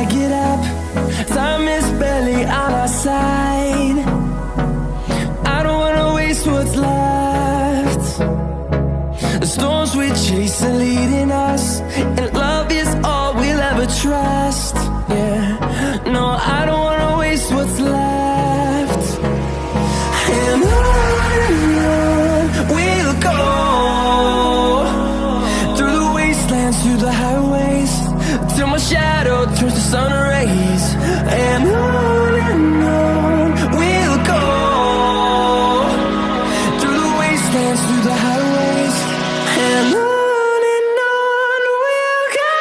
I get up, time is barely on our side. I don't wanna waste what's left. The storms we chase are leading us, and love is all we'll ever trust. Yeah, no, I don't wanna waste what's left. And on we'll go, through the wastelands, through the highways, till my shadow turns to sun rays. And on we'll go, through the wastelands, through the highways, and on we'll go.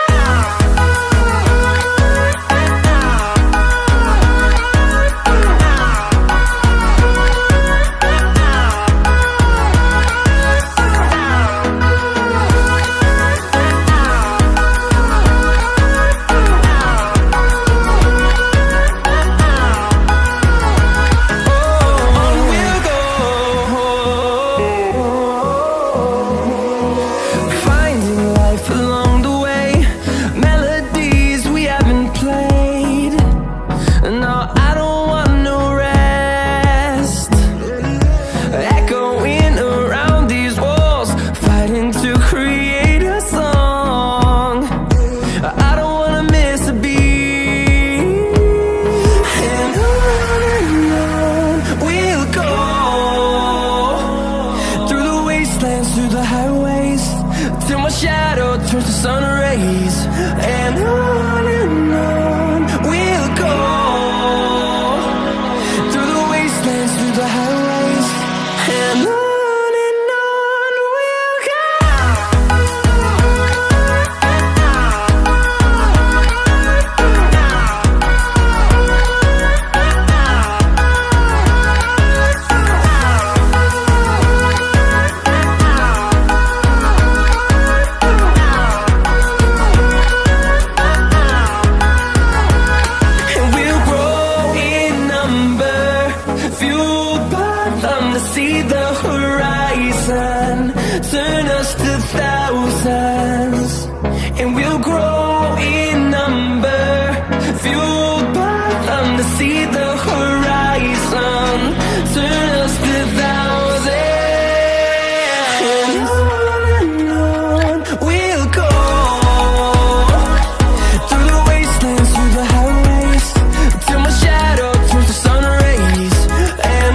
Through the highways, till my shadow turns to sun rays. And on we'll go, through the wastelands, through the highways, and on we'll go. See the horizon, turn us to thousands, and we'll grow in number, fueled by them to see the horizon, turn us to thousands. And on we'll go, through the wastelands, through the highways, till my shadow turns to sun rays. And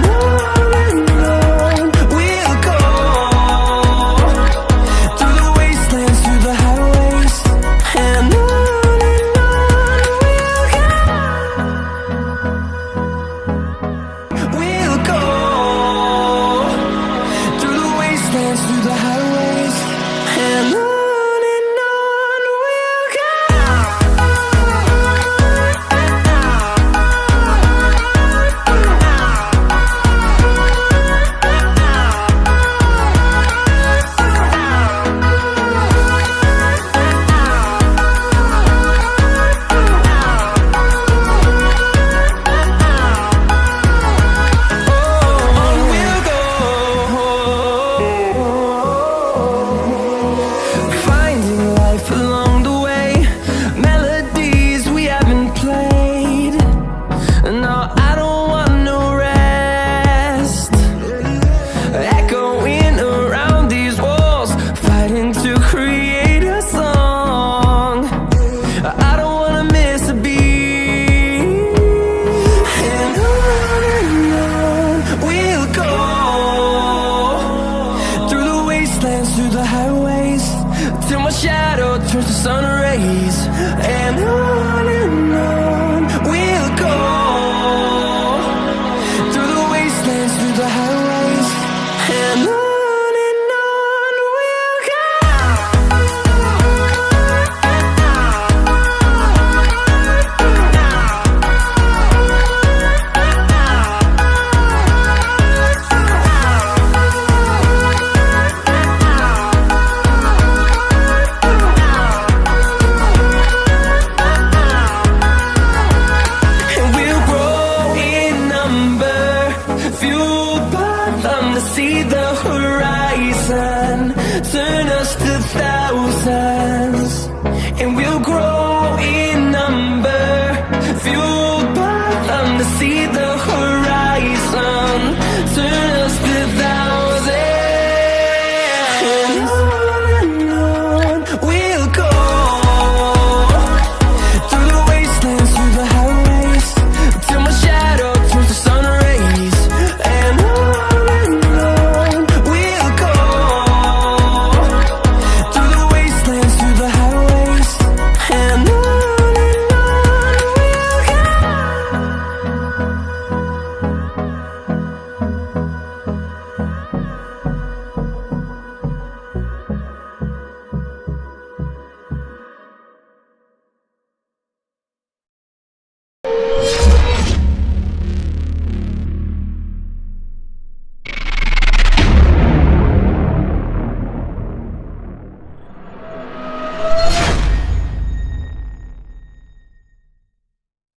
through the highways, and on we'll go. No,